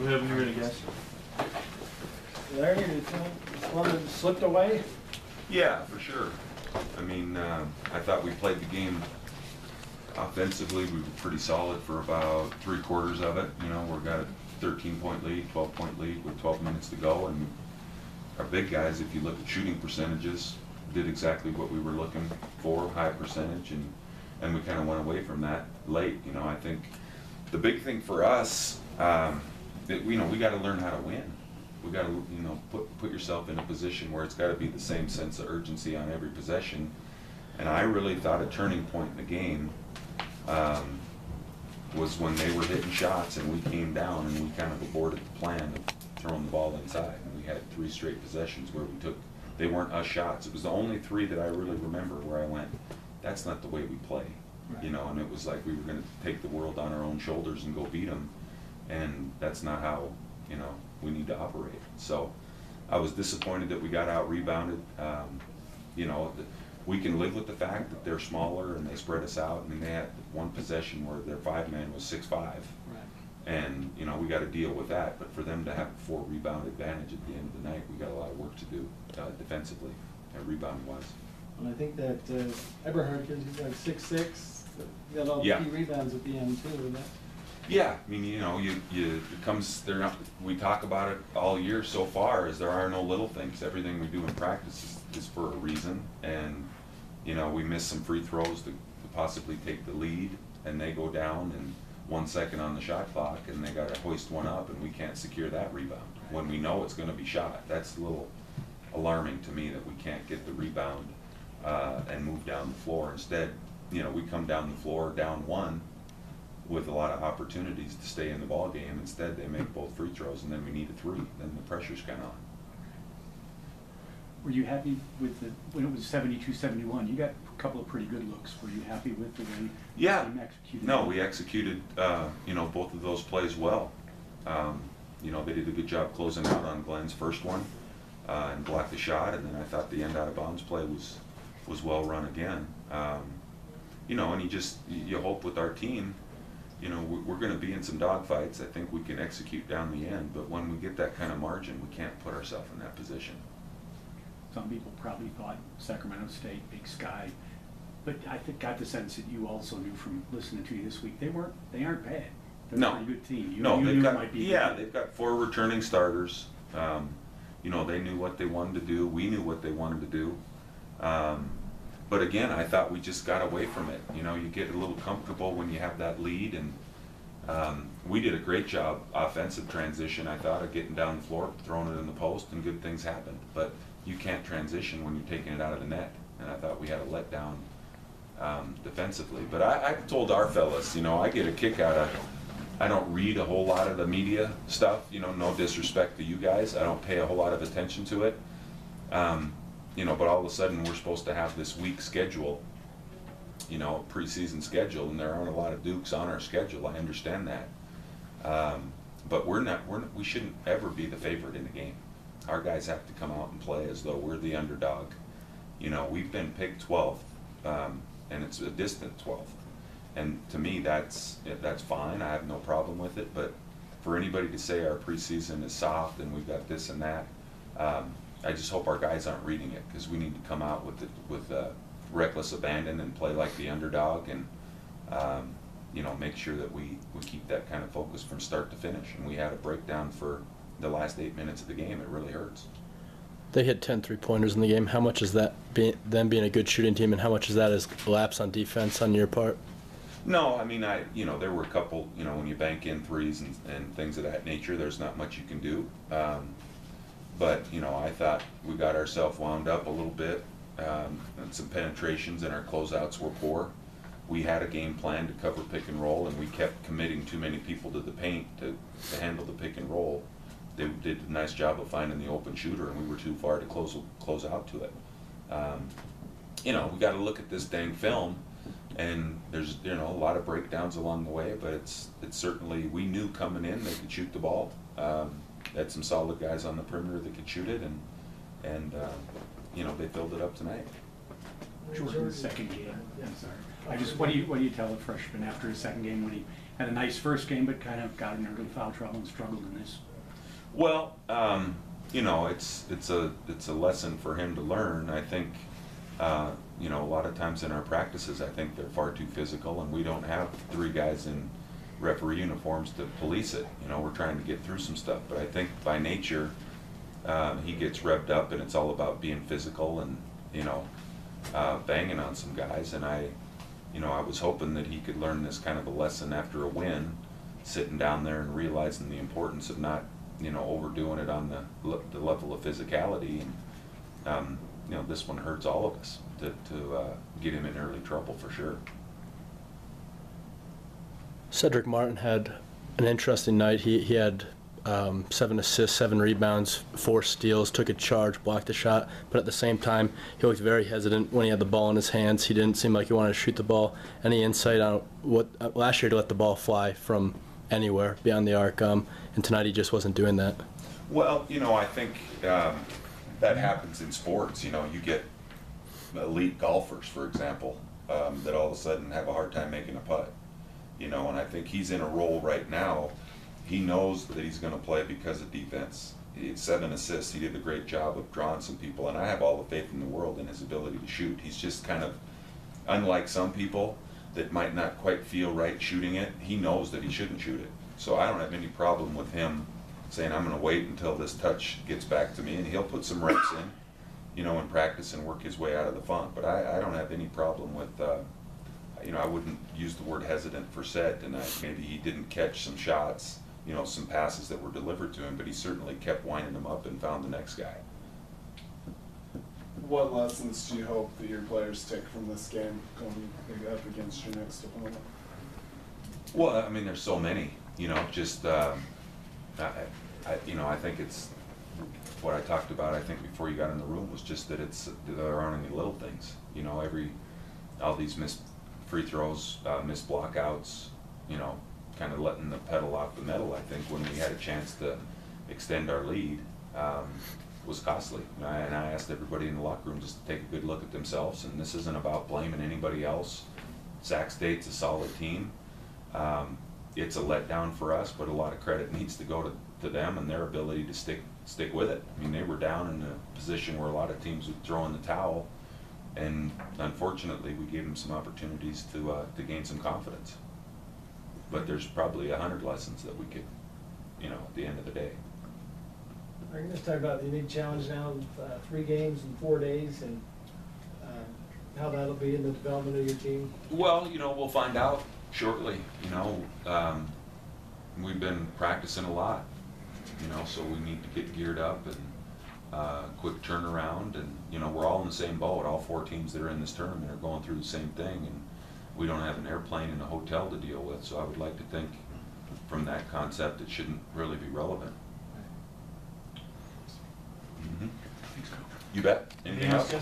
We haven't heard a guess. Larry, did this one that slipped away? Yeah, for sure. I mean, I thought we played the game offensively. We were pretty solid for about 3/4 of it. You know, we got a 13-point lead, 12-point lead with 12 minutes to go, and our big guys, if you look at shooting percentages, did exactly what we were looking for, high percentage, and we kind of went away from that late. You know, I think the big thing for us, we got to learn how to win. We got to, put yourself in a position where it's got to be the same sense of urgency on every possession. And I really thought a turning point in the game was when they were hitting shots and we came down and we kind of aborted the plan of throwing the ball inside. And we had 3 straight possessions where they weren't us shots. It was the only 3 that I really remember where I went, that's not the way we play. Right. And it was like we were going to take the world on our own shoulders and go beat them. And that's not how, we need to operate. So I was disappointed that we got out rebounded. We can live with the fact that they're smaller and they spread us out. I mean, they had one possession where their 5-man was 6'5". Right. And, we got to deal with that. But for them to have a 4 rebound advantage at the end of the night, we got a lot of work to do defensively and rebound-wise. And I think that Eberhard gives you like 6'6". Got all the key rebounds at the end too. Yeah, I mean, it comes. We talk about it all year so far. Is there are no little things. Everything we do in practice is for a reason, and we miss some free throws to possibly take the lead, and they go down and 1 second on the shot clock, and they got to hoist one up, and we can't secure that rebound when we know it's going to be shot. That's a little alarming to me that we can't get the rebound and move down the floor. Instead, we come down the floor down 1. With a lot of opportunities to stay in the ball game. Instead, they make both free throws, and then we need a 3. Then the pressure's kind of on. Were you happy with when it was 72-71? You got a couple of pretty good looks. Were you happy with the way the team executed? No, we executed, both of those plays well. They did a good job closing out on Glenn's first one and blocked the shot, and then I thought the end out of bounds play was well run again. And you hope with our team. We're going to be in some dogfights. I think we can execute down the end, but when we get that kind of margin, we can't put ourselves in that position. Some people probably thought Sacramento State, Big Sky, but I got the sense that you also knew from listening to you this week, they aren't bad. They're a pretty good team. They've got 4 returning starters. They knew what they wanted to do. We knew what they wanted to do. But again, I thought we just got away from it. You get a little comfortable when you have that lead, and we did a great job offensive transition, I thought, of getting down the floor, throwing it in the post, and good things happened. But you can't transition when you're taking it out of the net, and I thought we had a letdown defensively. But I told our fellas, I get a kick out of, I don't read a whole lot of the media stuff, no disrespect to you guys. I don't pay a whole lot of attention to it. But all of a sudden we're supposed to have this week schedule, preseason schedule, and there aren't a lot of Dukes on our schedule. I understand that. But we shouldn't ever be the favorite in the game. Our guys have to come out and play as though we're the underdog. We've been picked 12th, and it's a distant 12th. And to me, that's fine. I have no problem with it. But for anybody to say our preseason is soft and we've got this and that, I just hope our guys aren't reading it, because we need to come out with reckless abandon and play like the underdog, and make sure that we keep that kind of focus from start to finish. And we had a breakdown for the last 8 minutes of the game. It really hurts. They hit 10 3-pointers in the game. How much is that them being a good shooting team, and how much is that as lapse on defense on your part? No, I mean, there were a couple, when you bank in threes and things of that nature, there's not much you can do. But, I thought we got ourselves wound up a little bit, and some penetrations, and our closeouts were poor. We had a game plan to cover pick and roll, and we kept committing too many people to the paint to handle the pick and roll. They did a nice job of finding the open shooter, and we were too far to close out to it. We got to look at this dang film, and there's a lot of breakdowns along the way, but it's certainly, we knew coming in they could shoot the ball. Had some solid guys on the perimeter that could shoot it, and they filled it up tonight. Jordan's second game. I'm sorry. What do you tell a freshman after his second game when he had a nice first game but kind of got in early foul trouble and struggled in this? Well, you know, it's a lesson for him to learn. I think, you know, a lot of times in our practices, I think they're far too physical, and we don't have 3 guys in referee uniforms to police it. You know, we're trying to get through some stuff, but I think by nature, he gets revved up, and it's all about being physical and, you know, banging on some guys. And you know, I was hoping that he could learn this kind of a lesson after a win, sitting down there and realizing the importance of not, you know, overdoing it on the level of physicality. And you know, this one hurts all of us to get him in early trouble for sure. Cedric Martin had an interesting night. He had 7 assists, 7 rebounds, 4 steals, took a charge, blocked a shot, but at the same time, he looked very hesitant when he had the ball in his hands. He didn't seem like he wanted to shoot the ball. Any insight on what last year to let the ball fly from anywhere beyond the arc, and tonight he just wasn't doing that? Well, you know, I think that happens in sports. You know, you get elite golfers, for example, that all of a sudden have a hard time making a putt. You know, and I think he's in a role right now. He knows that he's going to play because of defense. He had 7 assists. He did a great job of drawing some people, and I have all the faith in the world in his ability to shoot. He's just kind of, unlike some people that might not quite feel right shooting it, he knows that he shouldn't shoot it. So I don't have any problem with him saying, I'm going to wait until this touch gets back to me, and he'll put some reps in, you know, in practice and work his way out of the funk. But I don't have any problem with, you know, I wouldn't use the word hesitant for Ced tonight. Maybe he didn't catch some shots, you know, some passes that were delivered to him, but he certainly kept winding them up and found the next guy. What lessons do you hope that your players take from this game going maybe up against your next opponent? Well, I mean, there's so many, you know, just, you know, I think it's what I talked about, I think before you got in the room, was just that there aren't any little things, you know, all these missed free throws, missed blockouts, you know, kind of letting the pedal off the metal, I think, when we had a chance to extend our lead, was costly. And I asked everybody in the locker room just to take a good look at themselves, and this isn't about blaming anybody else. Sac State's a solid team. It's a letdown for us, but a lot of credit needs to go to them and their ability to stick with it. I mean, they were down in a position where a lot of teams would throw in the towel, and unfortunately we gave them some opportunities to gain some confidence. But there's probably 100 lessons that we could, you know, at the end of the day. We're going to talk about the unique challenge now of 3 games in 4 days, and how that'll be in the development of your team. Well, you know, we'll find out shortly. You know, we've been practicing a lot, you know, so we need to get geared up and quick turnaround. And, you know, we're all in the same boat. All 4 teams that are in this tournament are going through the same thing, and we don't have an airplane and a hotel to deal with. So I would like to think from that concept it shouldn't really be relevant. Mm-hmm. You bet. Anything else?